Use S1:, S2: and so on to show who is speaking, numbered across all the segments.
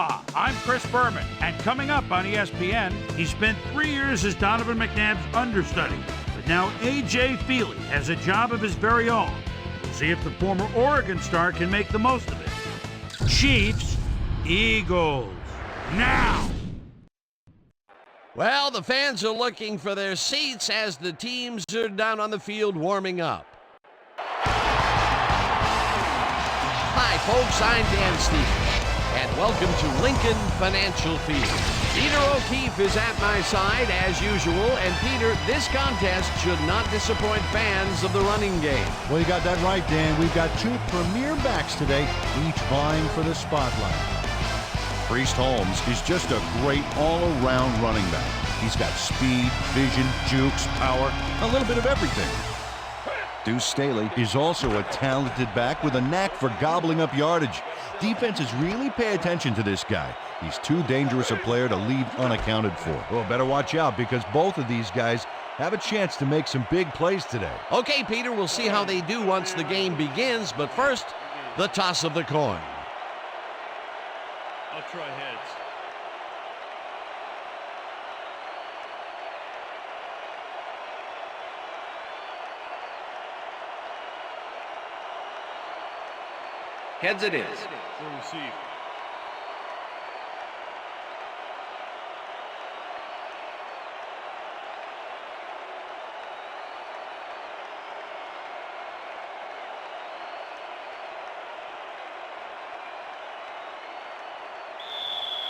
S1: Aloha, I'm Chris Berman, and coming up on ESPN, he spent 3 years as Donovan McNabb's understudy, but now A.J. Feely has a job of his very own. We'll see if the former Oregon star can make the most of it. Chiefs, Eagles, now!
S2: Well, the fans are looking for their seats as the teams are down on the field warming up. Hi, folks, I'm Dan Stevens, and welcome to Lincoln Financial Field. Peter O'Keefe is at my side, as usual, and Peter, this contest should not disappoint fans of the running game.
S3: Well, you got that right, Dan. We've got two premier backs today, each vying for the spotlight. Priest Holmes is just a great all-around running back. He's got speed, vision, jukes, power, a little bit of everything. Deuce Staley is also a talented back with a knack for gobbling up yardage. Defenses really pay attention to this guy. He's too dangerous a player to leave unaccounted for. Well, better watch out because both of these guys have a chance to make some big plays today.
S2: Okay, Peter, we'll see how they do once the game begins, but first, the toss of the coin.
S4: I'll try heads.
S5: Heads it is.
S4: We'll receive.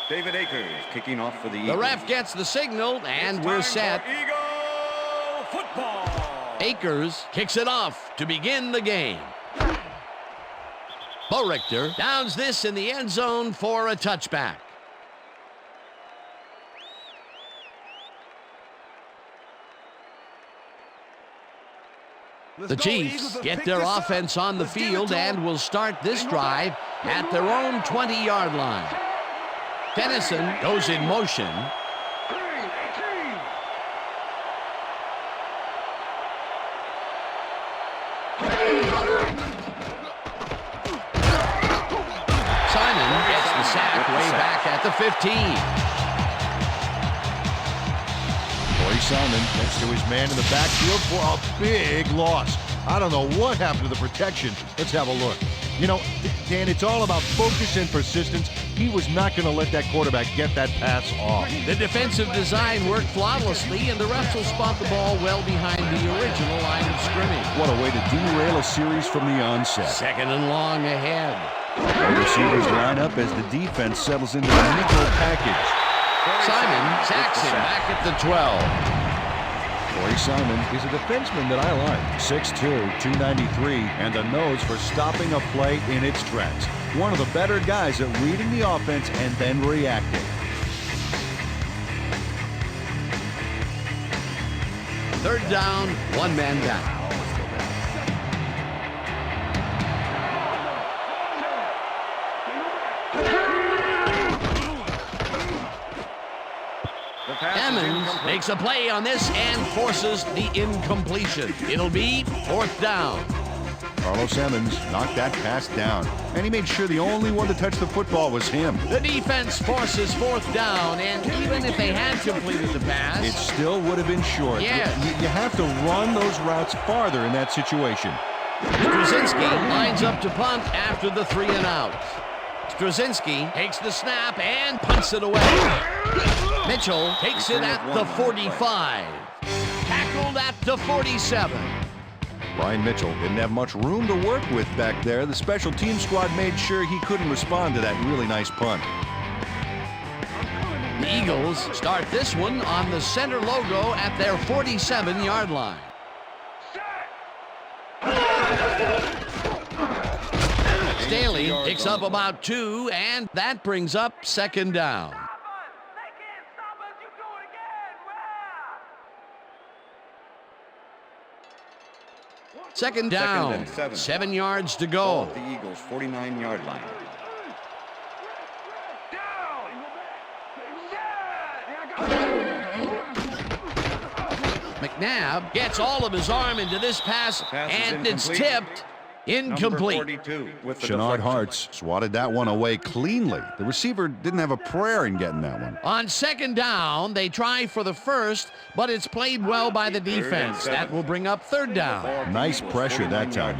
S5: David Akers kicking off for the
S2: The
S5: Eagles.
S2: ref gets the signal, and we're set.
S4: Eagle football.
S2: Akers kicks it off to begin the game. Bo Richter downs this in the end zone for a touchback. The Chiefs get their offense on the field and will start this drive at their own 20-yard line. Tennyson goes in motion. Simon gets the sack way back at the 15.
S3: Corey Simon next to his man in the backfield for a big loss. I don't know what happened to the protection. Let's have a look. You know, Dan, it's all about focus and persistence. He was not going to let that quarterback get that pass off.
S2: The defensive design worked flawlessly, and the refs will spot the ball well behind the original line of scrimmage.
S3: What a way to derail a series from the onset.
S2: Second and long ahead.
S3: The receivers line up as the defense settles into the nickel package.
S2: Simon sacks him back at the 12.
S3: Corey Simon is a defenseman that I like. 6'2", 293, and a nose for stopping a play in its tracks. One of the better guys at reading the offense and then reacting.
S2: Third down, one man down. Emmons makes a play on this and forces the incompletion. It'll be fourth down.
S3: Carlos Emmons knocked that pass down, and he made sure the only one to touch the football was him.
S2: The defense forces fourth down, and even if they had completed the pass,
S3: it still would have been short.
S2: Yes.
S3: You have to run those routes farther in that situation.
S2: Straczynski lines up to punt after the 3 and out. Straczynski takes the snap and punts it away. Mitchell takes it at the 45. Tackled at the 47.
S3: Brian Mitchell didn't have much room to work with back there. The special team squad made sure he couldn't respond to that really nice punt.
S2: The Eagles start this one on the center logo at their 47-yard line. Staley picks up about 2, and that brings up second down. Second down, 7 yards to go.
S5: Ball at the Eagles' 49-yard line.
S2: McNabb gets all of his arm into this pass, and it's tipped Incomplete.
S5: Number 42 with the
S3: Chenard
S5: deflection.
S3: Hartz swatted that one away cleanly. The receiver didn't have a prayer in getting that one.
S2: On second down, they try for the first, but it's played well by the defense. That will bring up third down.
S3: Nice pressure that time.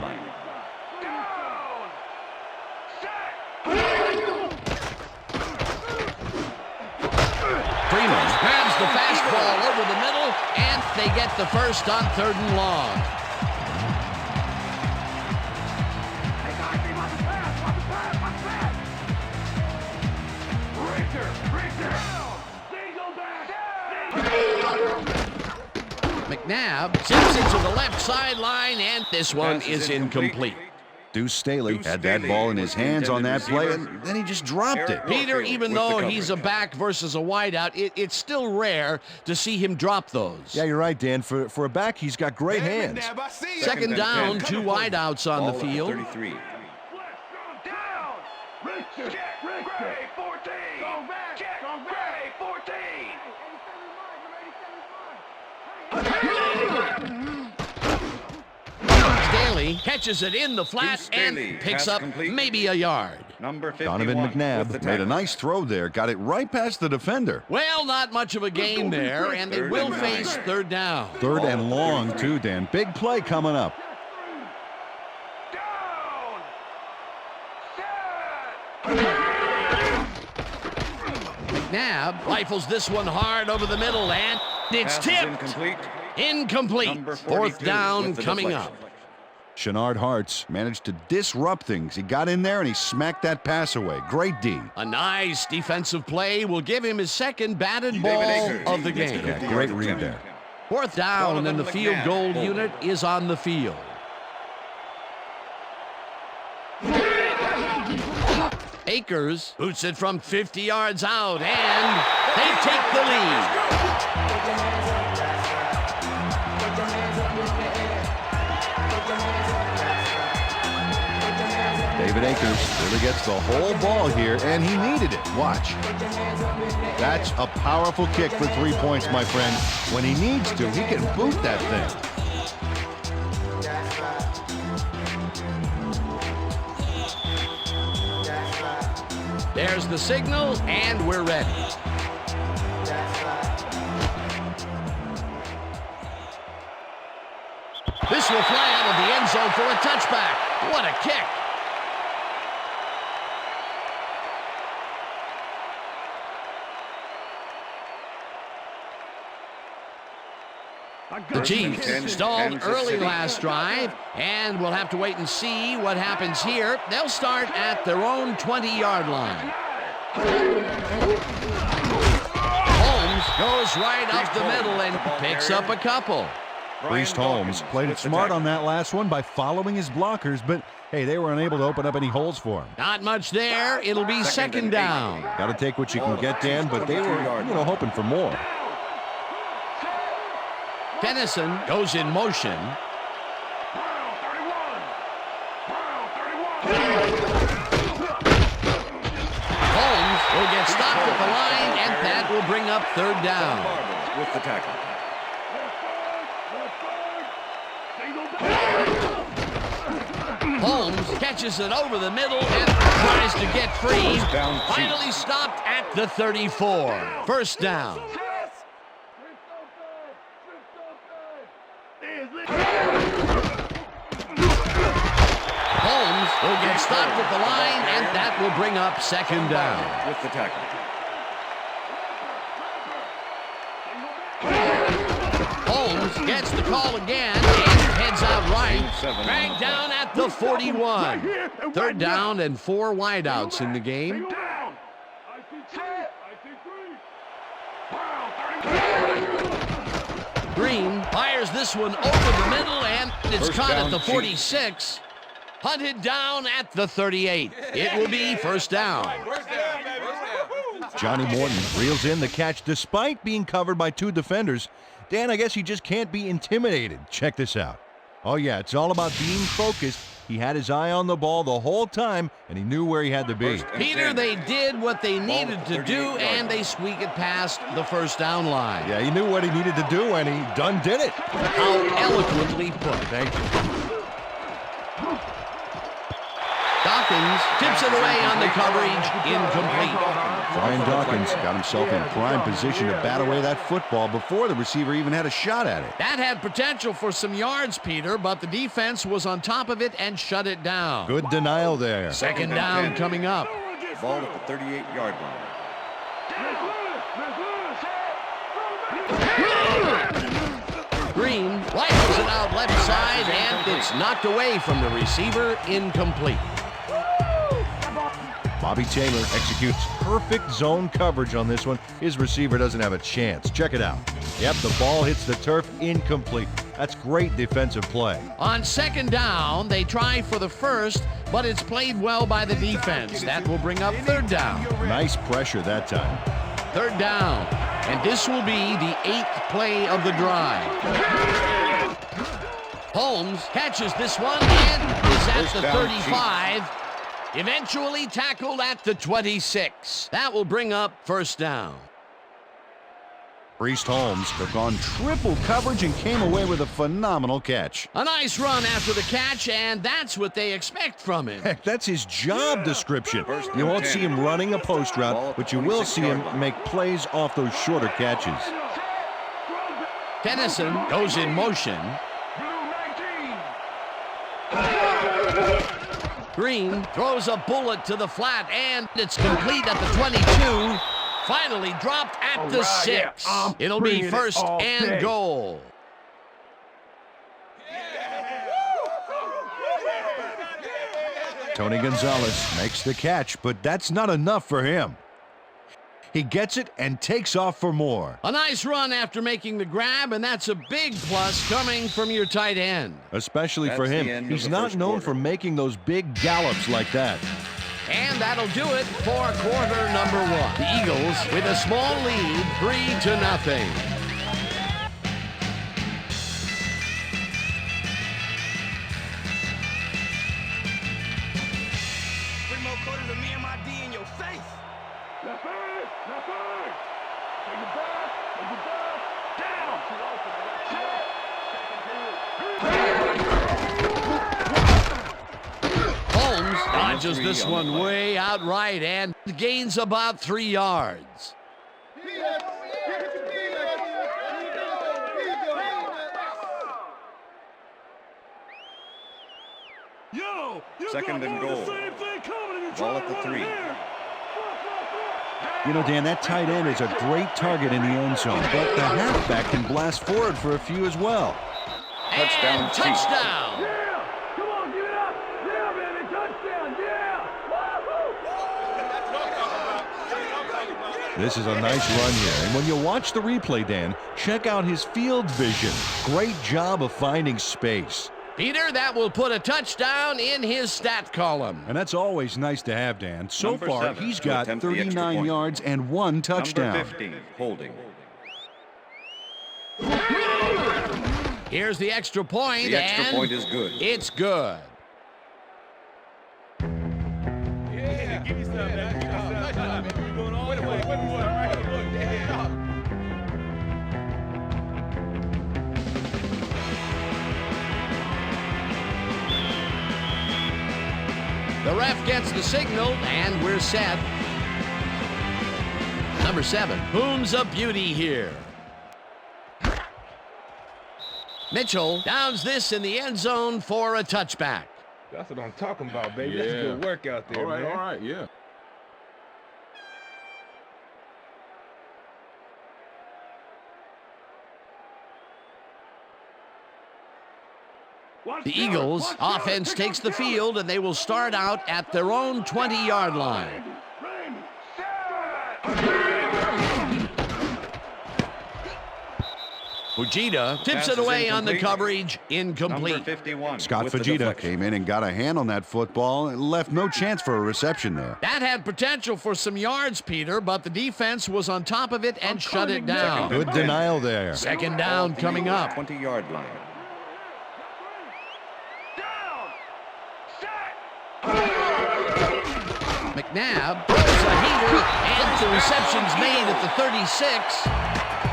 S2: Freeman grabs the fastball over the middle, and they get the first on 3rd and long. McNabb zips it to the left sideline, and this one is incomplete.
S3: Deuce Staley had that ball in his hands on that play, and then he just dropped it.
S2: Peter, even though he's a back versus a wideout, it's still rare to see him drop those.
S3: Yeah, you're right, Dan. For a back, he's got great hands.
S2: Second down, 2 wideouts on the field.
S5: 33.
S2: Staley catches it in the flat and picks up maybe a yard.
S5: Number 51
S3: Donovan
S5: with the
S3: McNabb made a
S5: tackle.
S3: nice throw there. Got it right past the defender.
S2: Well, not much of a gain there, and they will face 3rd down.
S3: 3rd and long, too, Dan. Big play coming up.
S2: McNabb rifles this one hard over the middle, and it's
S5: Pass is
S2: tipped.
S5: incomplete.
S2: Incomplete.
S5: Number
S2: 4th
S5: 42
S2: down
S5: with the
S2: coming
S5: deflection.
S2: up.
S3: Chenard Hartz managed to disrupt things. He got in there and he smacked that pass away. Great D.
S2: A nice defensive play will give him his second batted
S5: David
S2: ball
S5: Akers
S2: of the
S5: gets
S2: game.
S5: 50
S3: Yeah, great
S5: yards
S3: read
S5: attempt.
S3: there.
S2: 4th down, and the field goal unit is on the field. Akers boots it from 50 yards out, and they take the lead.
S3: David Akers really gets the whole ball here, and he needed it. Watch. That's a powerful kick for 3 points, my friend. When he needs to, he can boot that thing.
S2: There's the signal, and we're ready. This will fly out of the end zone for a touchback. What a kick. The Chiefs stalled early last drive, and we'll have to wait and see what happens here. They'll start at their own 20-yard line. Holmes goes right up the middle and picks up a couple.
S3: Priest Holmes played it smart on that last one by following his blockers, but hey, they were unable to open up any holes for him.
S2: Not much there. It'll be second down.
S3: Got to take what you can get, Dan, but they were, hoping for more.
S2: Dennison goes in motion. Holmes will get stopped at the line, and that will bring up third down.
S5: With the tackle.
S2: Holmes catches it over the middle and tries to get free.
S5: Down cheap.
S2: Finally stopped at the 34. First down. Holmes will get stopped at the line, and that will bring up second down.
S5: With the tackle.
S2: Holmes gets the call again and heads out right. Dragged down at the 41. Third down and 4 wideouts in the game. Green fires this one over the middle, and it's
S5: First
S2: caught at
S5: down,
S2: the
S5: Chiefs.
S2: 46. Hunted down at the 38. It will be first down.
S3: Johnny Morton reels in the catch despite being covered by 2 defenders. Dan, I guess he just can't be intimidated. Check this out. Oh, yeah, it's all about being focused. He had his eye on the ball the whole time, and he knew where he had to be.
S2: Peter, they did what they needed to do, and they squeak it past the first down line.
S3: Yeah, he knew what he needed to do, and he done did it.
S2: How eloquently put.
S3: Thank you.
S2: Dawkins tips it away on the coverage, incomplete.
S3: Brian Dawkins got himself in prime position to bat away that football before the receiver even had a shot at it.
S2: That had potential for some yards, Peter, but the defense was on top of it and shut it down.
S3: Good denial there.
S2: Second down coming up.
S5: Ball at the 38-yard line.
S2: Green rifles it out left side, and it's knocked away from the receiver, incomplete.
S3: Bobby Taylor executes perfect zone coverage on this one. His receiver doesn't have a chance. Check it out. Yep, the ball hits the turf, incomplete. That's great defensive play.
S2: On second down, they try for the first, but it's played well by the defense. That will bring up third down.
S3: Nice pressure that time.
S2: Third down, and this will be the 8th play of the drive. Holmes catches this one and is at the 35. Eventually tackled at the 26. That will bring up first down.
S3: Priest Holmes took on triple coverage and came away with a phenomenal catch.
S2: A nice run after the catch, and that's what they expect from him.
S3: Heck, that's his job description. You won't see him running a post route, but you will see him make plays off those shorter catches.
S2: Tennyson goes in motion. Green throws a bullet to the flat, and it's complete at the 22. Finally dropped at the 6. It'll be first and goal.
S3: Tony Gonzalez makes the catch, but that's not enough for him. He gets it and takes off for more.
S2: A nice run after making the grab, and that's a big plus coming from your tight end.
S3: Especially for him. He's not known for making those big gallops like that.
S2: And that'll do it for quarter number 1. The Eagles with a small lead, 3-0.
S4: Bring more quarters than me and my D in your face. Left side, left side. Take it back, down.
S2: Holmes dodges this one way out right and gains about 3 yards.
S4: Yo,
S5: Second and goal. Ball at the 3.
S3: You know, Dan, that tight end is a great target in the end zone, but the halfback can blast forward for a few as well.
S5: Touchdown,
S2: And
S5: Chiefs.
S2: touchdown.
S4: Yeah, come on, give it up. Yeah, baby, touchdown, yeah.
S3: This is a nice run here, and when you watch the replay, Dan, check out his field vision. Great job of finding space.
S2: Peter, that will put a touchdown in his stat column.
S3: And that's always nice to have, Dan. So
S5: Number
S3: far,
S5: 7
S3: he's
S5: to
S3: got
S5: attempt the extra
S3: 39
S5: point.
S3: yards and 1 touchdown.
S5: Number 15, holding.
S2: Here's the extra point,
S5: The extra
S2: and
S5: point is good.
S2: it's good.
S4: Yeah, give me some, man. Give me some. What's going on? Wait,
S2: The ref gets the signal, and we're set. Number 7, whom's a beauty here? Mitchell downs this in the end zone for a touchback.
S6: That's what I'm talking about, baby. That's good work out there, man.
S7: All right, yeah.
S2: The Eagles offense takes the field, and they will start out at their own 20-yard line. Fujita tips
S5: Pass
S2: it
S5: is
S2: away on the
S5: incomplete.
S2: coverage, incomplete.
S5: Number 51.
S3: Scott
S5: with the
S3: Fujita
S5: deflection.
S3: came in and got a hand on that football and left no chance for a reception there.
S2: That had potential for some yards, Peter, but the defense was on top of it and shut it down.
S3: Good denial there.
S2: Second down coming up.
S5: 20-yard line.
S2: McNabb throws a heater, and the reception's made at the 36.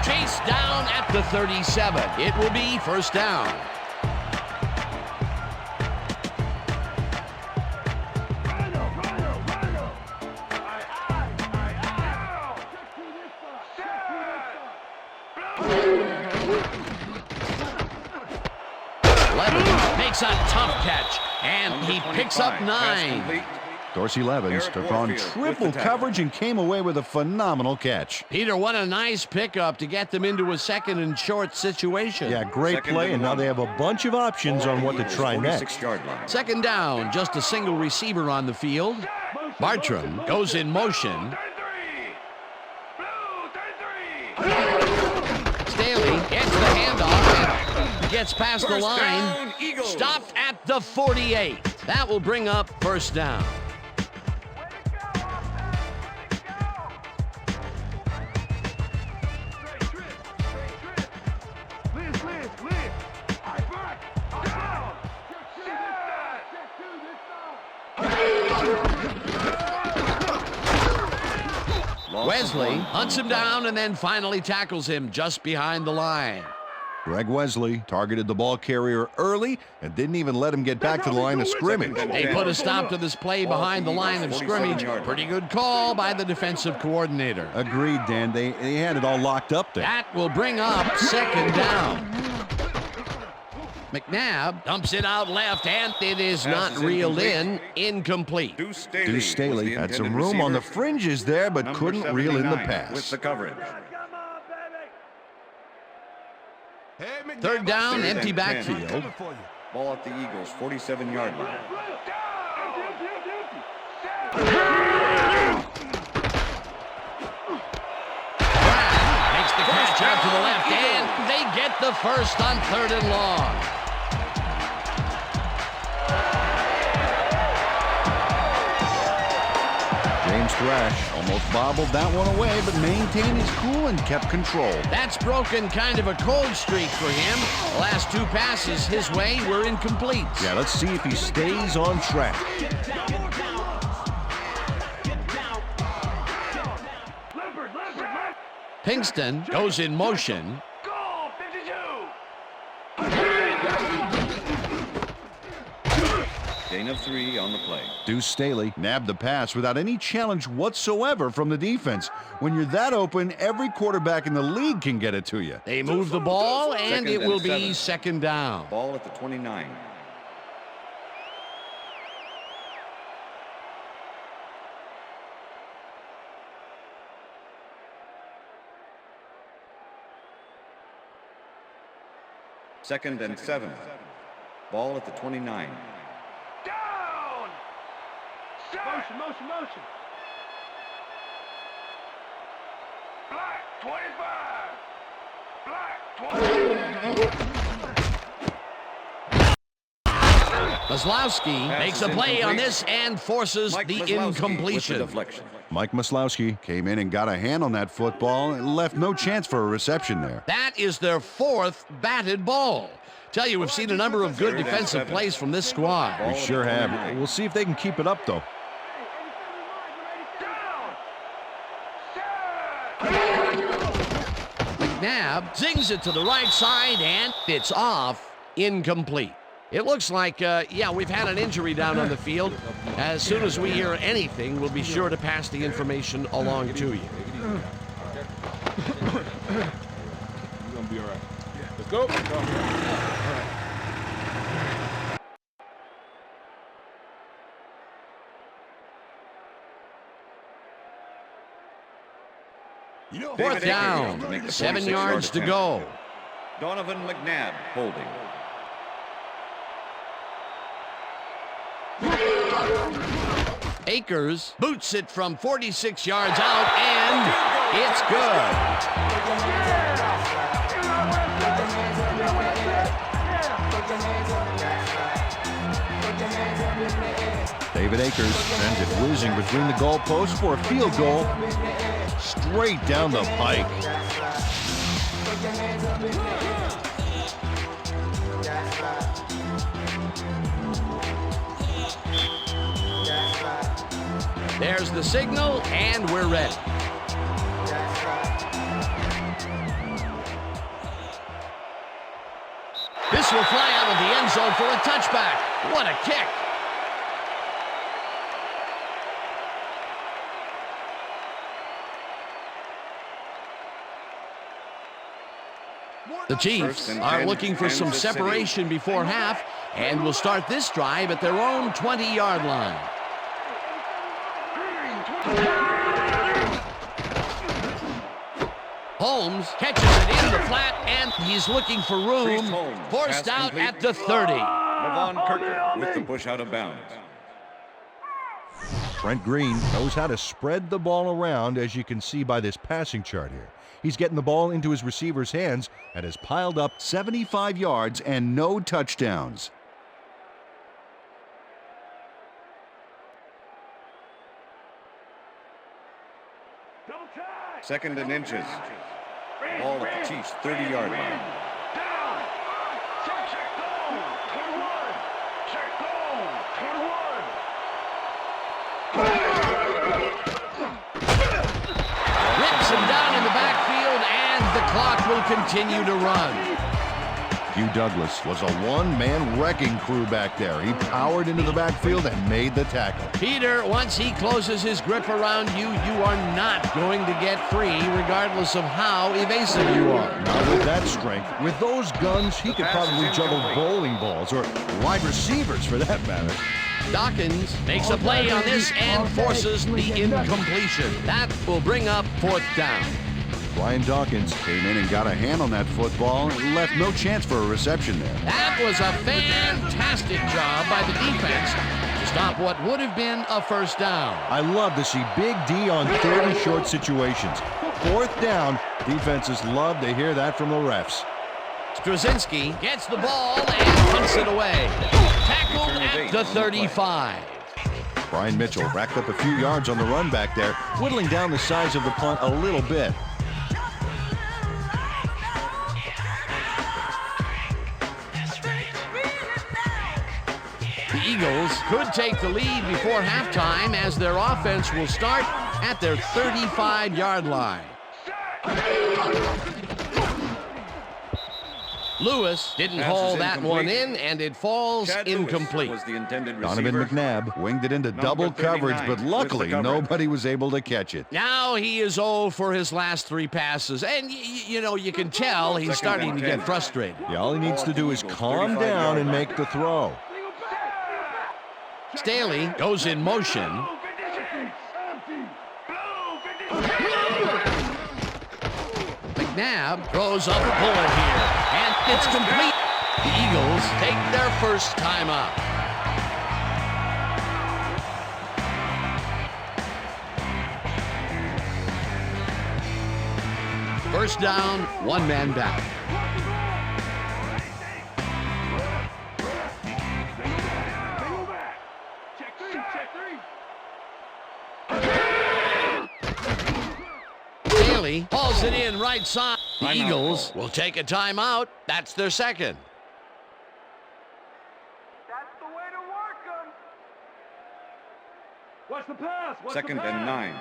S2: Chased down at the 37. It will be first down. Makes a tough catch, and he picks up 9.
S3: Dorsey Levens took on triple coverage and came away with a phenomenal catch.
S2: Peter, what a nice pickup to get them into a second and short situation.
S7: Yeah, great play, and now they have a bunch of options on what to try next.
S2: Second down, just a single receiver on the field. Bartram goes in motion. Staley gets the handoff and gets past the line. Stopped at the 48. That will bring up first down. Wesley hunts him down and then finally tackles him just behind the line.
S3: Greg Wesley targeted the ball carrier early and didn't even let him get back to the line of scrimmage.
S2: They put a stop to this play behind the line of scrimmage. Pretty good call by the defensive coordinator.
S3: Agreed, Dan. They had it all locked up there.
S2: That will bring up second down. McNabb dumps it out left, and it is not reeled in. Incomplete.
S3: Deuce Staley had some room on the fringes there, but couldn't reel in the pass.
S5: With the coverage.
S2: Third down, empty backfield.
S5: Ball at the Eagles' 47-yard line.
S2: Makes the catch out to the left, and they get the first on 3rd and long.
S3: James Thrash almost bobbled that one away, but maintained his cool and kept control.
S2: That's broken kind of a cold streak for him. The last 2 passes his way were incomplete.
S3: Yeah, let's see if he stays on track.
S2: Pinkston goes in motion.
S5: Gain of 3 on the play.
S3: Deuce Staley nabbed the pass without any challenge whatsoever from the defense. When you're that open, every quarterback in the league can get it to you.
S2: They move the ball, and it will be 2nd down.
S5: Ball at the 29. Second and 7. Ball at the 29.
S4: Down! Motion. Black 25. Black 20.
S2: Maslowski makes a play on this and forces the incompletion.
S3: Mike Maslowski came in and got a hand on that football and left no chance for a reception there.
S2: That is their 4th batted ball. Tell you, we've seen a number of good defensive plays from this squad.
S3: We sure have. We'll see if they can keep it up, though.
S2: McNabb zings it to the right side, and it's off. Incomplete. It looks like, we've had an injury down on the field. As soon as we hear anything, we'll be sure to pass the information along to you.
S6: You're gonna be all right. Let's go.
S2: Fourth down, 7 yards to go.
S5: Donovan McNabb holding.
S2: Akers boots it from 46 yards out, and it's good.
S3: David Akers sends it whizzing between the goalposts for a field goal. Straight down the pike.
S2: There's the signal, and we're ready. This will fly out of the end zone for a touchback. What a kick. The Chiefs are looking for some separation before half and will start this drive at their own 20-yard line. Holmes catches it in the flat, and he's looking for room. Forced out at the 30.
S5: Levon Kirker with the push out of bounds.
S3: Trent Green knows how to spread the ball around, as you can see by this passing chart here. He's getting the ball into his receiver's hands and has piled up 75 yards and no touchdowns.
S5: Second and inches. Ball at the Chiefs' 30-yard line.
S2: Rips him down in the backfield, and the clock will continue to run.
S3: Hugh Douglas was a one-man wrecking crew back there. He powered into the backfield and made the tackle.
S2: Peter, once he closes his grip around you, you are not going to get free, regardless of how evasive you are.
S3: Not with that strength. With those guns, he could probably juggle bowling balls, or wide receivers for that matter.
S2: Dawkins makes a play on this and forces the incompletion. That will bring up fourth down.
S3: Brian Dawkins came in and got a hand on that football and left no chance for a reception there.
S2: That was a fantastic job by the defense to stop what would have been a first down.
S3: I love to see Big D on 30 short situations. Fourth down, defenses love to hear that from the refs.
S2: Straczynski gets the ball and punts it away. Tackled at the 35.
S3: Brian Mitchell racked up a few yards on the run back there, whittling down the size of the punt a little bit.
S2: The Eagles could take the lead before halftime, as their offense will start at their 35-yard line. Lewis didn't haul that one in, and it falls incomplete.
S5: Was the intended
S3: Donovan McNabb winged it into double coverage, but luckily nobody was able to catch it.
S2: Now he is 0 for his last 3 passes, and you know, you can tell he's starting to get frustrated.
S3: Yeah, all he needs to do is calm down and make the throw.
S2: Staley goes in motion. McNabb throws up a bullet here, and it's complete. The Eagles take their first timeout. First down, one man back. Staley hauls it in right side. The Eagles will take a timeout. That's their second.
S4: That's the way to work them. Watch the pass. Watch
S5: Second
S4: the
S5: and
S4: pass.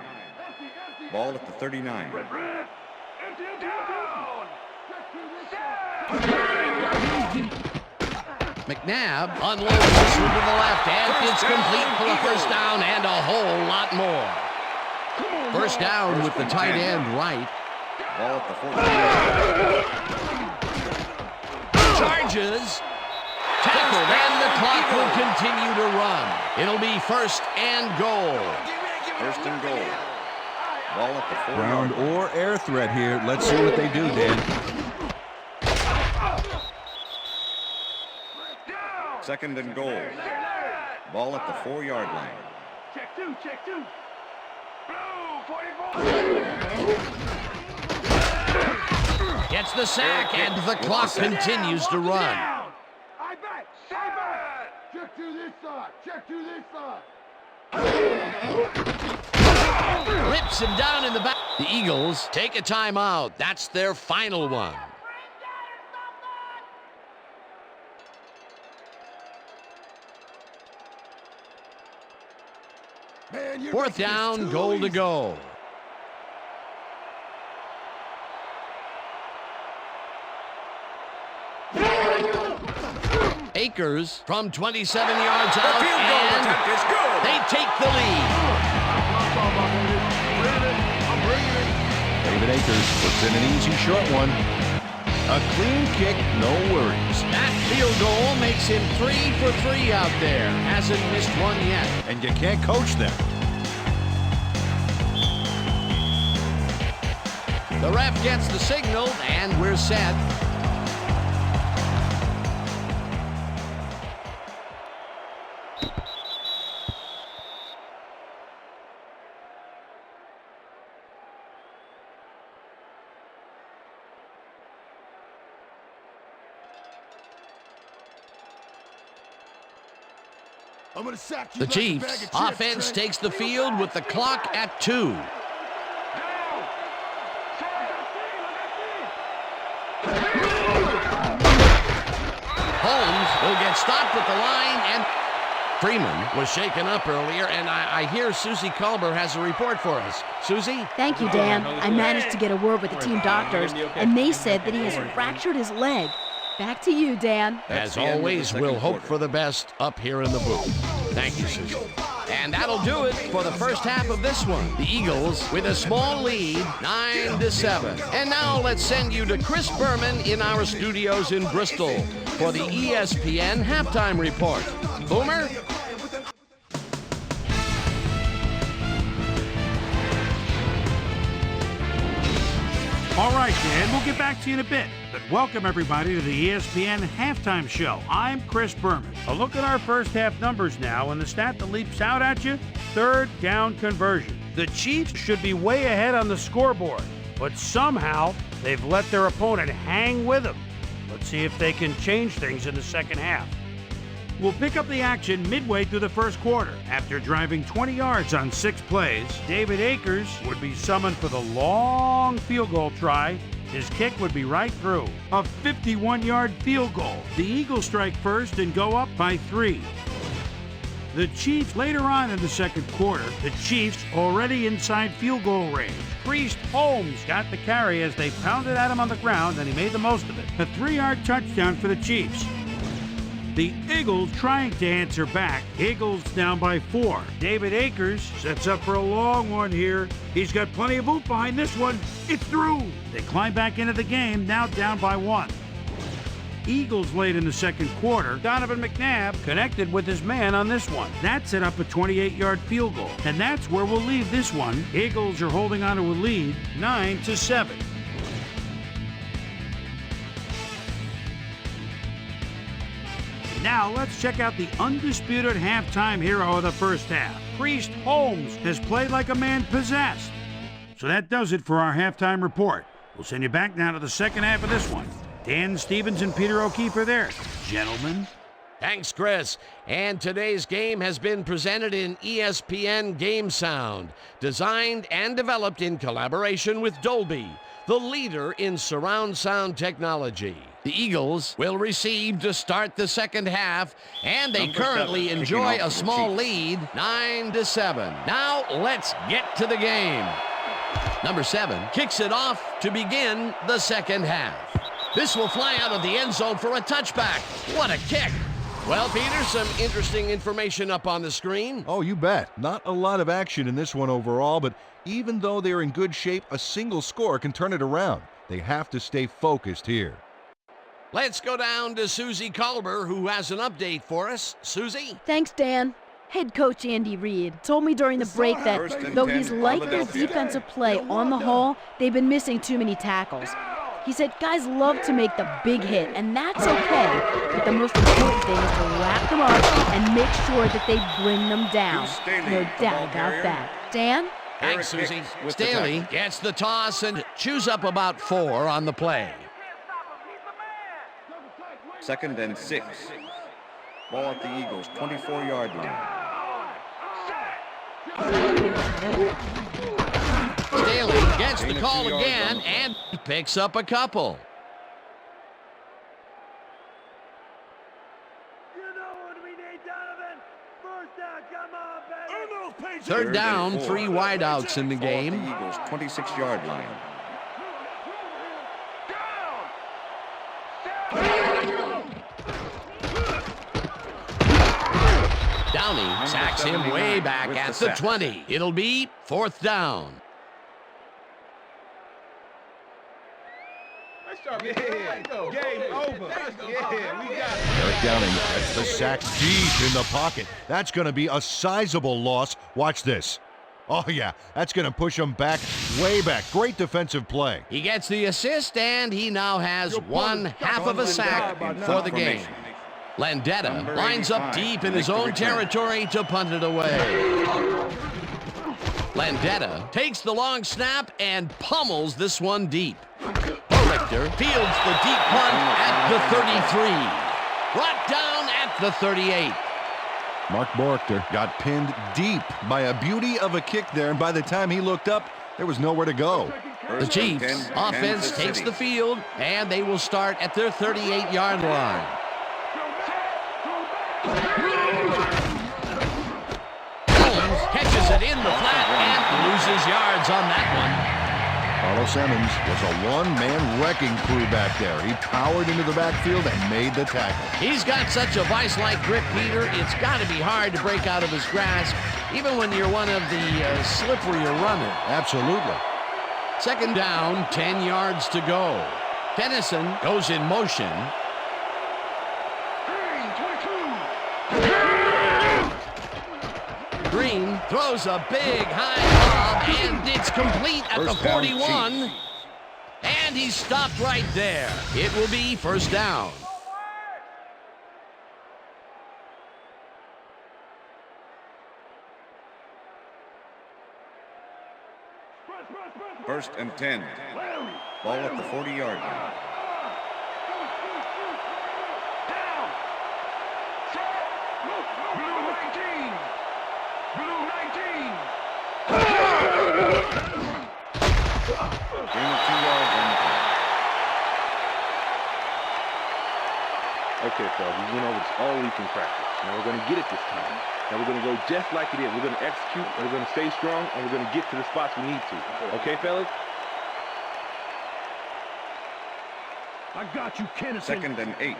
S5: 9. Ball at the 39.
S2: McNabb unloads this one to the left, and it's complete for a first down and a whole lot more. First down with the tight end right.
S5: Ball at the 40.
S2: Charges. Tackled, and the clock will continue to run. It'll be first and goal.
S5: First and goal. Ball at the 4.
S3: Ground or air threat here. Let's see what they do, Dan.
S5: Second and goal. Ball at the 4-yard line.
S4: Check two. Blue 44.
S2: Gets the sack, and the clock continues to run.
S4: I bet. Check to this side.
S2: Rips him down in the back. The Eagles take a timeout. That's their final one. Fourth down, goal to go. Akers from 27 yards out, and they take the lead.
S3: David Akers puts in an easy short one. A clean kick, no worries.
S2: That field goal makes him 3 for 3 out there. Hasn't missed one yet.
S3: And you can't coach them.
S2: The ref gets the signal, and we're set.
S4: I'm gonna sack you
S2: The
S4: like a bag
S2: Chiefs
S4: of chips,
S2: offense
S4: Trent.
S2: takes the field with the clock at 2. Holmes will get stopped at the line, and Freeman was shaken up earlier, and I hear Susie Culber has a report for us. Susie?
S8: Thank you, Dan. I managed to get a word with the team doctors, and they said that he has fractured his leg. Back to you, Dan.
S2: As always, we'll hope for the best up here in the booth. Thank you, Susie. And that'll do it for the first half of this one. The Eagles with a small lead, 9-7. And now let's send you to Chris Berman in our studios in Bristol for the ESPN halftime report. Boomer?
S1: All right, Dan, we'll get back to you in a bit. But welcome, everybody, to the ESPN Halftime Show. I'm Chris Berman. A look at our first half numbers now, and the stat that leaps out at you, third down conversion. The Chiefs should be way ahead on the scoreboard, but somehow they've let their opponent hang with them. Let's see if they can change things in the second half. We'll pick up the action midway through the first quarter. After driving 20 yards on 6 plays, David Akers would be summoned for the long field goal try. His kick would be right through. A 51-yard field goal. The Eagles strike first and go up by 3. The Chiefs later on in the second quarter, the Chiefs already inside field goal range. Priest Holmes got the carry as they pounded at him on the ground, and he made the most of it. A 3-yard touchdown for the Chiefs. The Eagles trying to answer back. Eagles down by 4. David Akers sets up for a long one here. He's got plenty of oomph behind this one. It's through. They climb back into the game, now down by 1. Eagles late in the second quarter. Donovan McNabb connected with his man on this one. That set up a 28-yard field goal. And that's where we'll leave this one. Eagles are holding on to a lead, 9-7. Now let's check out the undisputed halftime hero of the first half. Priest Holmes has played like a man possessed. So that does it for our halftime report. We'll send you back now to the second half of this one. Dan Stevens and Peter O'Keefe are there. Gentlemen.
S2: Thanks, Chris. And today's game has been presented in ESPN Game Sound, designed and developed in collaboration with Dolby, the leader in surround sound technology. The Eagles will receive to start the second half, and they currently enjoy a small lead, 9-7. Now let's get to the game. Number 7 kicks it off to begin the second half. This will fly out of the end zone for a touchback. What a kick. Well, Peter, some interesting information up on the screen.
S3: Oh, you bet. Not a lot of action in this one overall, but even though they're in good shape, a single score can turn it around. They have to stay focused here.
S2: Let's go down to Susie Culber, who has an update for us. Susie?
S8: Thanks, Dan. Head coach Andy Reid told me during the break that though he's liked their defensive play on the whole, they've been missing too many tackles. He said guys love to make the big hit, and that's okay, but the most important thing is to wrap them up and make sure that they bring them down. No doubt about that. Dan?
S2: Thanks, Susie. Staley gets the toss and chews up about 4 on the play.
S5: 2nd and 6. Ball at the Eagles' 24-yard line.
S2: Staley gets the call again and picks up a couple. Third down, 3 wideouts in the game.
S5: The Eagles' 26-yard line.
S2: Downey sacks him way back at the 20. It'll be 4th down.
S6: Game over. Yeah, we got it.
S3: Eric Downing gets the sack deep in the pocket. That's going to be a sizable loss. Watch this. Oh, yeah, that's going to push him back, way back. Great defensive play.
S2: He gets the assist, and he now has one half of a sack for the game. Landetta lines up deep in his own territory to punt it away. Landetta takes the long snap and pummels this one deep. Richter fields the deep punt at the 33. Brought down at the 38.
S3: Mark Borchter got pinned deep by a beauty of a kick there, and by the time he looked up, there was nowhere to go.
S2: The Chiefs offense takes the field, and they will start at their 38-yard line. Holmes catches it in the flat and loses yards on that one.
S3: Carlos Simmons was a one-man wrecking crew back there. He powered into the backfield and made the tackle.
S2: He's got such a vice-like grip, Peter. It's got to be hard to break out of his grasp, even when you're one of the slipperier runners.
S3: Absolutely.
S2: Second down, 10 yards to go. Dennison goes in motion. Green throws a big high lob, and it's complete at the 41. And he's stopped right there. It will be first down.
S5: First and 10. Ball at the 40-yard line.
S6: Okay, fellas, we went over this all week in practice. Now we're going to get it this time. Now we're going to go just like it is. We're going to execute, and we're going to stay strong, and we're going to get to the spots we need to. Okay, fellas?
S4: I got you, Kennison.
S5: Second and 8.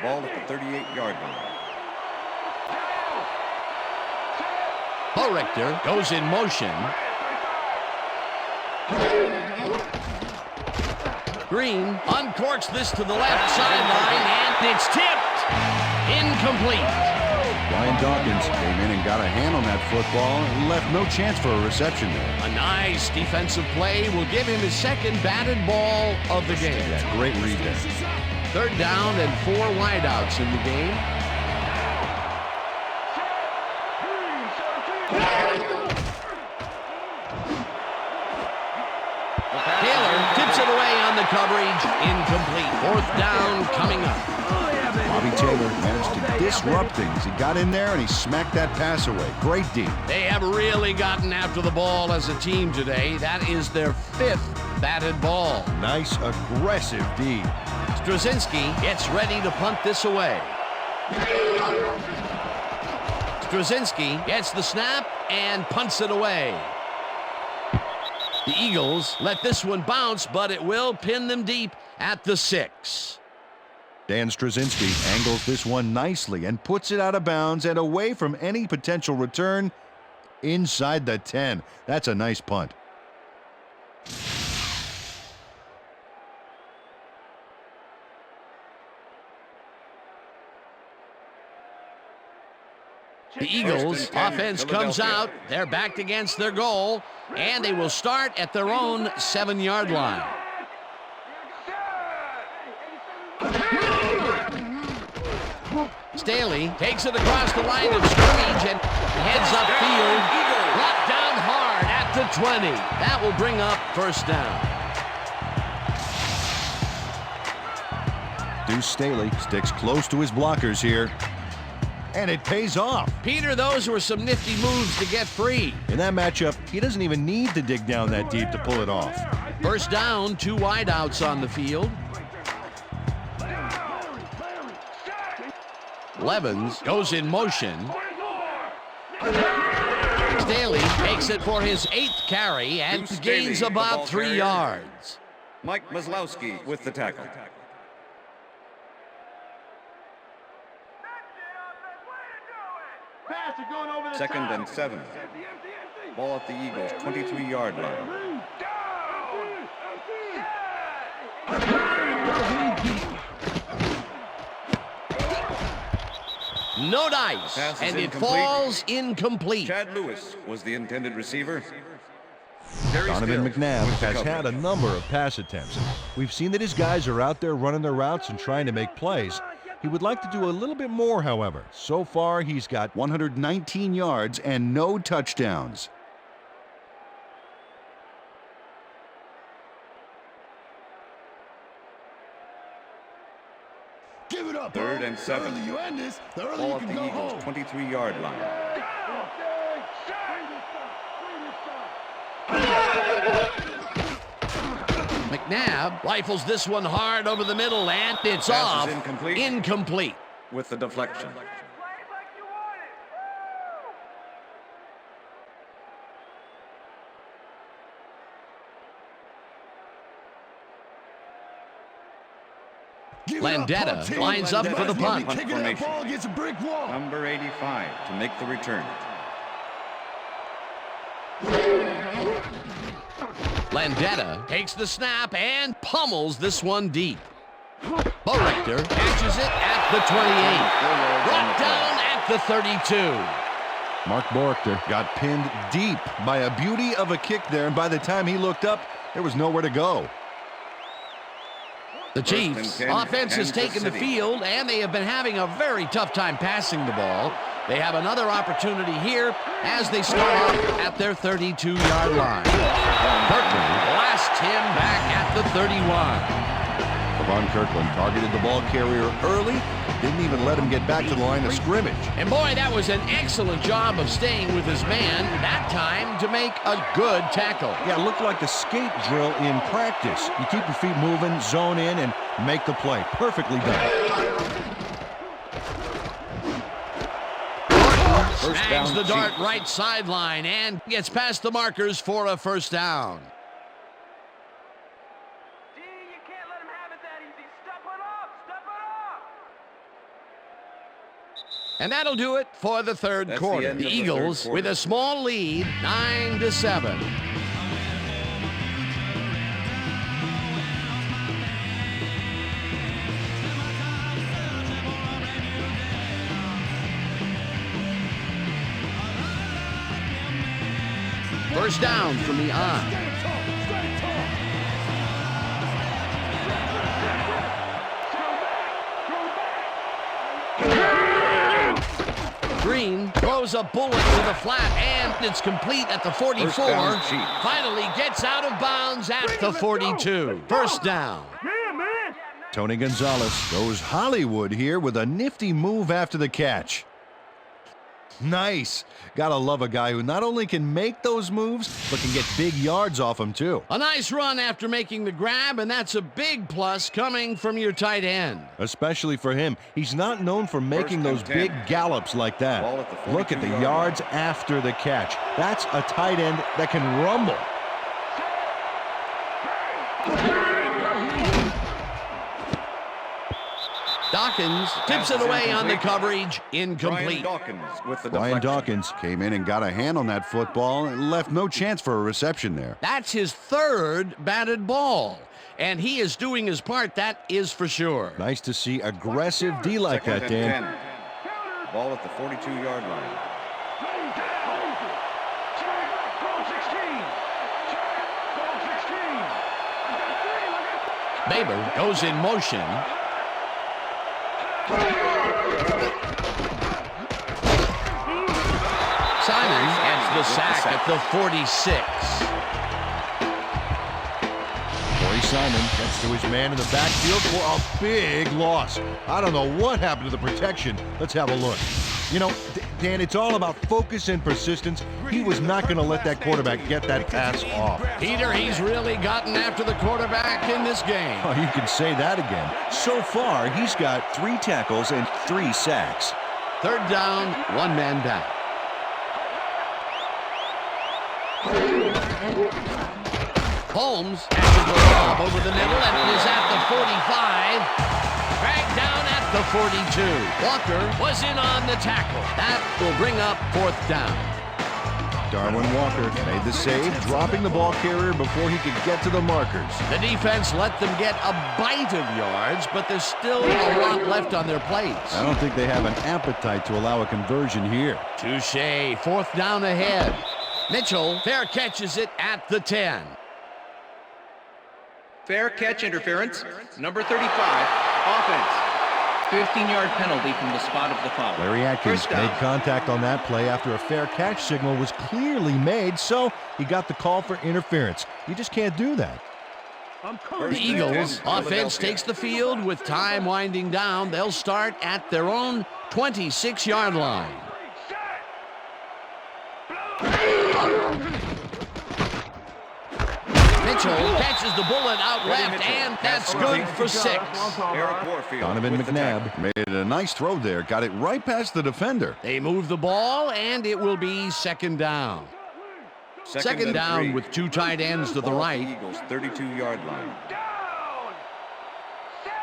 S5: Ball at the 38-yard line.
S2: Richter goes in motion. Green uncorks this to the left sideline, and it's tipped. Incomplete.
S3: Ryan Dawkins came in and got a hand on that football and left no chance for a reception there.
S2: A nice defensive play will give him his second batted ball of the game.
S3: Yeah, great read there.
S2: Third down and 4 wideouts in the game. Taylor tips it away on the coverage. Incomplete. Fourth down coming up.
S3: Bobby Taylor managed to disrupt things. He got in there and he smacked that pass away. Great D.
S2: They have really gotten after the ball as a team today. That is their 5th batted ball.
S3: Nice, aggressive D.
S2: Straczynski gets ready to punt this away. Straczynski gets the snap and punts it away. The Eagles let this one bounce, but it will pin them deep at the 6.
S3: Dan Straczynski angles this one nicely and puts it out of bounds and away from any potential return inside the 10. That's a nice punt.
S2: The Eagles offense comes out. They're backed against their goal, and they will start at their own 7-yard line. Staley takes it across the line of scrimmage and heads upfield. Brought down hard at the 20. That will bring up first down.
S3: Deuce Staley sticks close to his blockers here. And it pays off.
S2: Peter, those were some nifty moves to get free.
S3: In that matchup, he doesn't even need to dig down that deep to pull it off.
S2: First down, 2 wideouts on the field. Levens goes in motion. Staley makes it for his 8th carry and gains about 3 yards.
S5: Mike Maslowski with the tackle. Second and 7. Ball at the Eagles' 23-yard line.
S2: No dice,
S5: Pass is
S2: and it
S5: incomplete.
S2: falls incomplete.
S5: Chad Lewis was the intended receiver.
S3: Donovan McNabb
S5: with the
S3: has had a
S5: coverage.
S3: number of pass attempts. We've seen that his guys are out there running their routes and trying to make plays. He would like to do a little bit more, however. So far, he's got 119 yards and no touchdowns.
S4: Give it up.
S5: 3rd and 7.
S4: The earlier you end this, the earlier
S5: Ball
S4: you
S5: at
S4: can
S5: the
S4: go
S5: Eagles'
S4: home.
S5: 23-yard line.
S2: McNabb rifles this one hard over the middle, and it's
S5: Pass
S2: off.
S5: is incomplete.
S2: Incomplete.
S5: With the deflection.
S4: Give it up,
S2: Landetta
S4: punt team.
S2: lines up for the punt.
S4: Kicking that
S5: formation.
S4: ball against a brick wall.
S5: Number 85 to make the return.
S2: Landetta takes the snap and pummels this one deep. Borector catches it at the 28. Brought down at the 32.
S3: Mark Borector got pinned deep by a beauty of a kick there, and by the time he looked up, there was nowhere to go.
S2: The Chiefs'
S5: 10,
S2: offense has
S5: Kansas
S2: taken the
S5: City.
S2: field, and they have been having a very tough time passing the ball. They have another opportunity here as they start off at their 32-yard line. Kirkland blasts him back at the 31.
S3: Von Kirkland targeted the ball carrier early, didn't even let him get back to the line of scrimmage.
S2: And boy, that was an excellent job of staying with his man, that time to make a good tackle.
S3: Yeah, it looked like a skate drill in practice. You keep your feet moving, zone in, and make the play. Perfectly done.
S5: First
S2: Snags
S5: down,
S2: the dart
S5: Chiefs.
S2: right sideline and gets past the markers for a first down.
S4: D, you can't let him have it that easy. Step it up. Step it up.
S2: And that'll do it for the third
S5: That's the
S2: quarter.
S5: end
S2: The
S5: of the third
S2: Eagles
S5: quarter.
S2: with a small lead, 9-7. First down from the eye. Green throws a bullet to the flat, and it's complete at the 44.
S5: First down, Chiefs.
S2: Finally gets out of bounds at the 42. First down.
S3: Tony Gonzalez goes Hollywood here with a nifty move after the catch. Nice. Gotta love a guy who not only can make those moves, but can get big yards off them too.
S2: A nice run after making the grab, and that's a big plus coming from your tight end.
S3: Especially for him. He's not known for making those
S5: First and 10.
S3: big gallops like that.
S5: Ball at the
S3: Look at the
S5: 42-yard
S3: yards
S5: line.
S3: after the catch. That's a tight end that can rumble.
S2: Dawkins tips it away on the coverage.
S5: Brian
S2: Incomplete.
S5: Dawkins with the
S3: Brian
S5: deflection.
S3: Dawkins came in and got a hand on that football and left no chance for a reception there.
S2: That's his third batted ball. And he is doing his part, that is for sure.
S3: Nice to see aggressive D like
S5: Second
S3: that,
S5: and
S3: Dan.
S5: 10. Ball at the 42-yard line.
S2: Baber goes in motion. Simon gets the sack at the 46.
S3: Corey Simon gets to his man in the backfield for a big loss. I don't know what happened to the protection. Let's have a look. You know, Dan, it's all about focus and persistence. He was not going to let that quarterback get that pass off.
S2: Peter, he's really gotten after the quarterback in this game.
S3: Oh, you can say that again. So far, he's got 3 tackles and 3 sacks.
S2: Third down, one man back. Holmes has to go up over the middle and is at the 45. Dragged down at the 42. Walker was in on the tackle. That will bring up fourth down.
S3: Darwin Walker made the save, dropping the ball carrier before he could get to the markers.
S2: The defense let them get a bite of yards, but there's still a lot left on their plates.
S3: I don't think they have an appetite to allow a conversion here.
S2: Touche, fourth down ahead. Mitchell fair catches it at the 10.
S9: Fair catch interference, number 35, offense. 15-yard penalty from the spot of the foul.
S3: Larry Atkins made contact on that play after a fair catch signal was clearly made, so he got the call for interference. You just can't do that.
S2: The Eagles offense takes the field with time winding down. They'll start at their own 26-yard line. Mitchell catches the bullet out left, and that's good for 6.
S3: Donovan McNabb made a nice throw there, got it right past the defender.
S2: They move the ball, and it will be second down. Second down with 2 tight ends to the right.
S5: Eagles 32-yard line.
S4: Down! Set!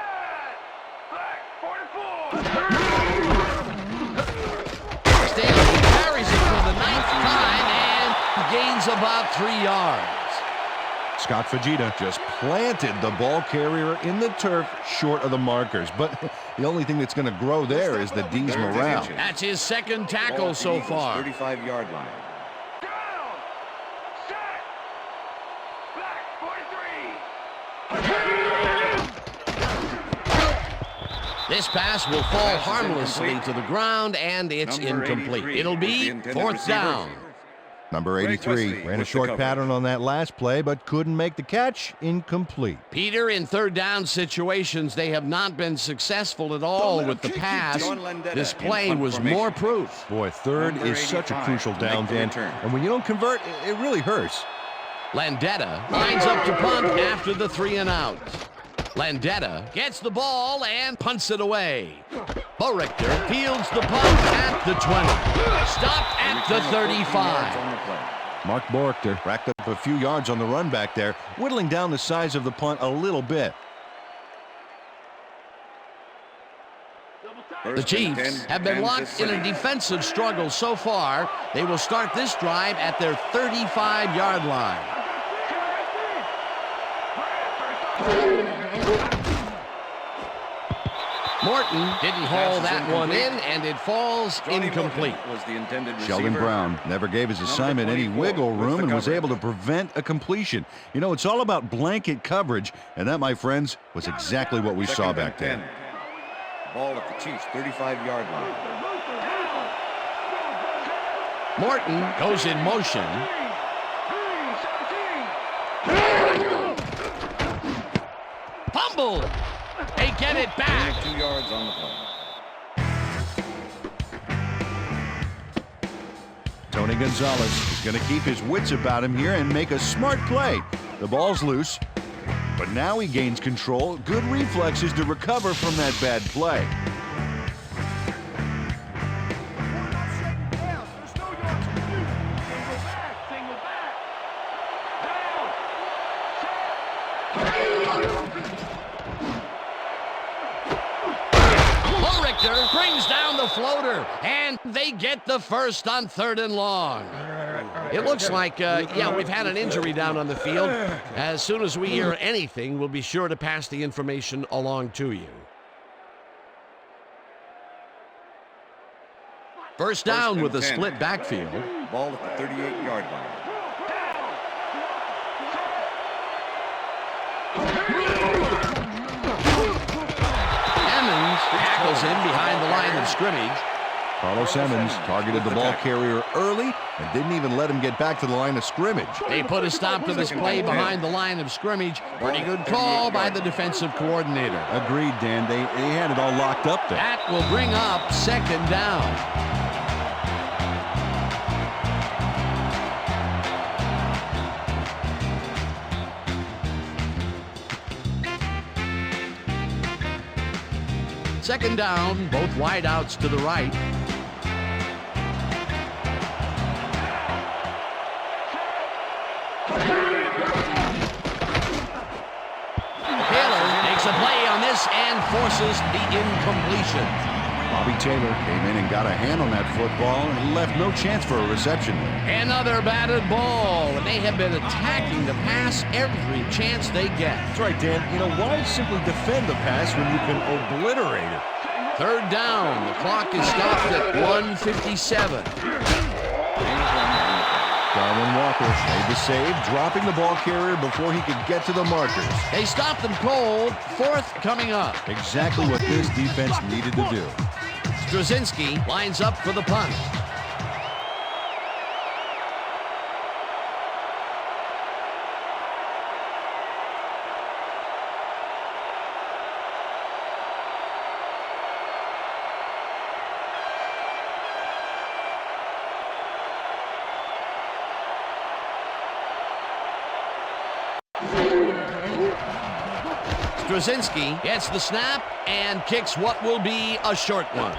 S4: Black 44!
S2: Stanley carries it for the 9th time and gains about 3 yards.
S3: Scott Fajita just planted the ball carrier in the turf short of the markers. But the only thing that's going to grow there is the D's morale.
S2: That's his second tackle so far.
S5: 35-yard line.
S4: Down! Set! Black 43!
S2: This pass will fall harmlessly to the ground, and it's incomplete. It'll be 4th down.
S3: Number 83 ran a short pattern on that last play, but couldn't make the catch. Incomplete.
S2: Peter, in third down situations, they have not been successful at all with the pass. This play was more proof.
S3: Boy, third is such a crucial down, Dan. And when you don't convert, it really hurts.
S2: Landetta lines up to punt after the 3 and out. Landetta gets the ball and punts it away. Borichter fields the punt at the 20. Stopped at the 35.
S3: Mark Borichter racked up a few yards on the run back there, whittling down the size of the punt a little bit.
S2: The Chiefs have been locked in a defensive struggle so far. They will start this drive at their 35-yard line. Morton didn't haul that one in, and it falls incomplete.
S3: Sheldon Brown never gave his assignment any wiggle room and was able to prevent a completion. You know, it's all about blanket coverage, and that, my friends, was exactly what we saw back there.
S5: Ball at the Chiefs' 35-yard line.
S2: Morton goes in motion. Fumble. They get it back.
S5: 2 yards on the play.
S3: Tony Gonzalez is going to keep his wits about him here and make a smart play. The ball's loose, but now he gains control. Good reflexes to recover from that bad play.
S2: Brings down the floater, and they get the first on 3rd and long. It looks like, we've had an injury down on the field. As soon as we hear anything, we'll be sure to pass the information along to you. First down with a split backfield.
S5: Ball at the 38-yard line.
S2: Tackles him behind the line of scrimmage.
S3: Carlos Emmons targeted the ball carrier early and didn't even let him get back to the line of scrimmage.
S2: They put a stop to this play behind the line of scrimmage. Pretty good call by the defensive coordinator.
S3: Agreed, Dan. They had it all locked up there.
S2: That will bring up 2nd down. Second down, both wideouts to the right. Taylor makes a play on this and forces the incompletion.
S3: Bobby Taylor came in and got a hand on that football and left no chance for a reception.
S2: Another batted ball, and they have been attacking the pass every chance they get.
S7: That's right, Dan. You know, why simply defend the pass when you can obliterate it?
S2: Third down. The clock is stopped at 1:57.
S3: Darwin Walker made the save, dropping the ball carrier before he could get to the markers.
S2: They stopped them cold. Fourth coming up.
S3: Exactly what this defense needed to do.
S2: Straczynski lines up for the punt. Straczynski gets the snap and kicks what will be a short one.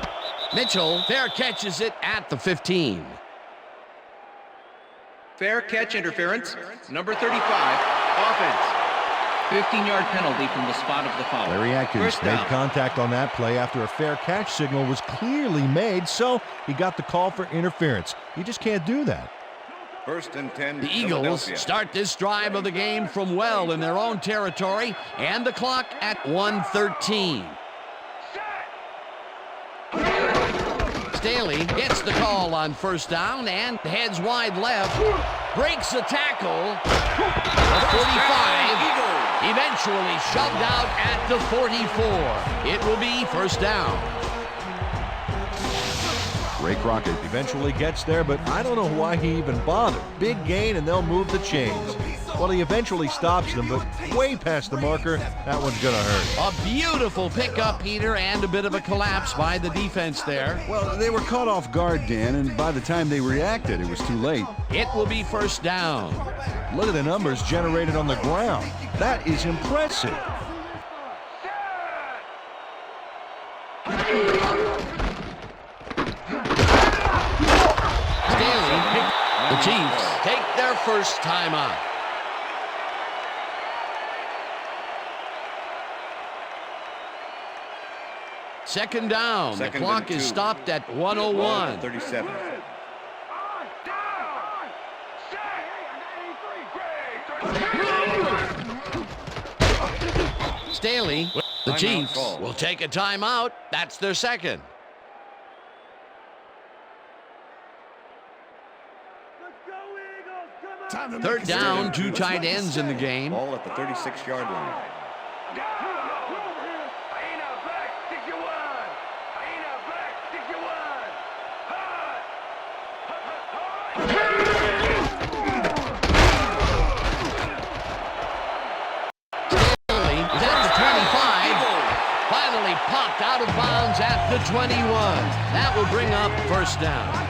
S2: Mitchell fair catches it at the 15.
S9: Fair catch interference. Number 35, offense. 15-yard penalty from the spot of the foul.
S3: Larry Atkins
S9: First
S3: made
S9: down.
S3: contact on that play after a fair catch signal was clearly made, so he got the call for interference. You just can't do that.
S5: First and 10.
S2: The Eagles start this drive of the game from well in their own territory, and the clock at 1:13. Staley gets the call on first down and heads wide left, breaks a tackle. The 45, eventually shoved out at the 44. It will be first down.
S3: Ray Crockett
S7: Eventually gets there, but I don't know why he even bothered. Big gain, and they'll move the chains. Well, he eventually stops them, but way past the marker, that one's going to hurt.
S2: A beautiful pickup, Peter, and a bit of a collapse by the defense there.
S3: Well, they were caught off guard, Dan, and by the time they reacted, it was too late.
S2: It will be first down.
S7: Look at the numbers generated on the ground. That is impressive.
S2: The Chiefs take their first timeout. Second down. The clock is stopped at 1:01.
S5: 37.
S2: Staley, the
S5: Timeout
S2: Chiefs
S5: call.
S2: will take a timeout. That's their second. Third down, two tight ends in the game.
S5: Ball at the 36-yard line.
S2: Staley is at the 25. Finally popped out of bounds at the 21. That will bring up first down.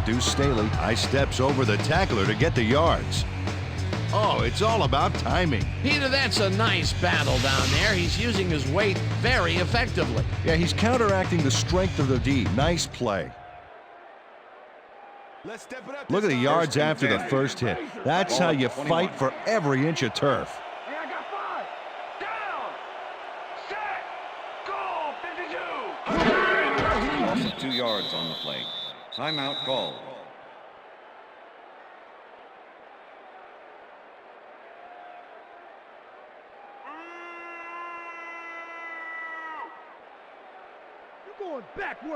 S3: Deuce Staley high steps over the tackler to get the yards. Oh, it's all about timing.
S2: Peter, that's a nice battle down there. He's using his weight very effectively.
S3: Yeah, he's counteracting the strength of the D. Nice play. Look at the yards after the first hit. That's how you fight for every inch of turf.
S5: 2 yards on the play. Timeout called.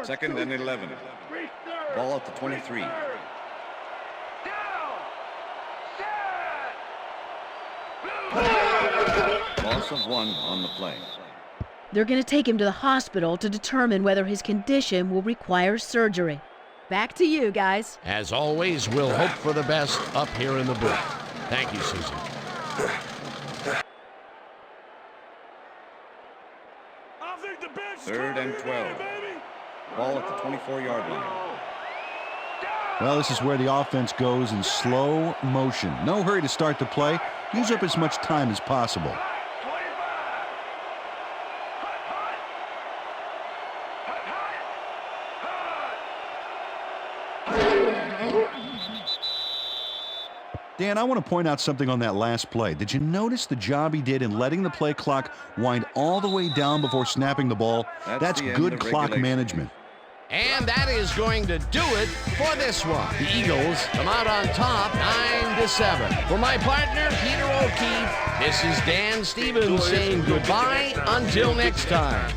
S5: Second and 11. Ball at the 23. Loss of 1 on the play.
S8: They're going to take him to the hospital to determine whether his condition will require surgery. Back to you, guys.
S2: As always, we'll hope for the best up here in the booth. Thank you, Susan.
S5: Third and 12. Ball at the 24-yard line.
S3: Well, this is where the offense goes in slow motion. No hurry to start the play. Use up as much time as possible. Dan, I want to point out something on that last play. Did you notice the job he did in letting the play clock wind all the way down before snapping the ball? That's good clock management.
S2: And that is going to do it for this one. The Eagles come out on top 9-7. For my partner, Peter O'Keefe, this is Dan Stevens saying goodbye until next time.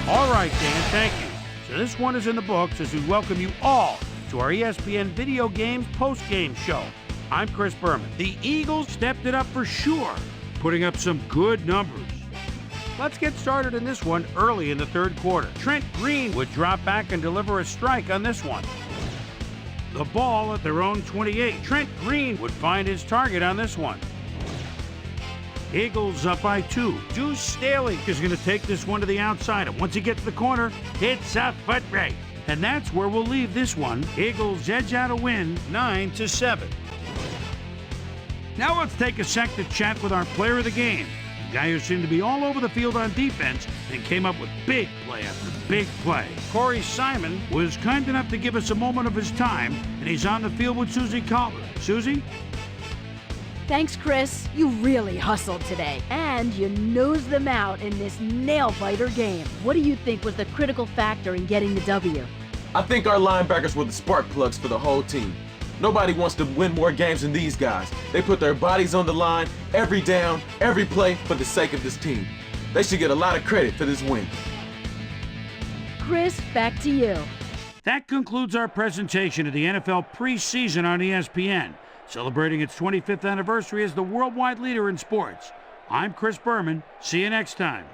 S1: All right, Dan, thank you. So this one is in the books as we welcome you all to our ESPN Video Games post-game show. I'm Chris Berman. The Eagles stepped it up for sure, putting up some good numbers. Let's get started in this one early in the third quarter. Trent Green would drop back and deliver a strike on this one. The ball at their own 28. Trent Green would find his target on this one. Eagles up by 2. Deuce Staley is going to take this one to the outside. And once he gets to the corner, hits a foot race. And that's where we'll leave this one. Eagles edge out a win, 9-7. Now let's take a sec to chat with our player of the game. The guy who seemed to be all over the field on defense and came up with big play after big play. Corey Simon was kind enough to give us a moment of his time, and he's on the field with Susie Calder. Susie?
S8: Thanks, Chris. You really hustled today. And you nosed them out in this nail-biter game. What do you think was the critical factor in getting the W?
S10: I think our linebackers were the spark plugs for the whole team. Nobody wants to win more games than these guys. They put their bodies on the line, every down, every play, for the sake of this team. They should get a lot of credit for this win.
S8: Chris, back to you.
S1: That concludes our presentation of the NFL preseason on ESPN, celebrating its 25th anniversary as the worldwide leader in sports. I'm Chris Berman. See you next time.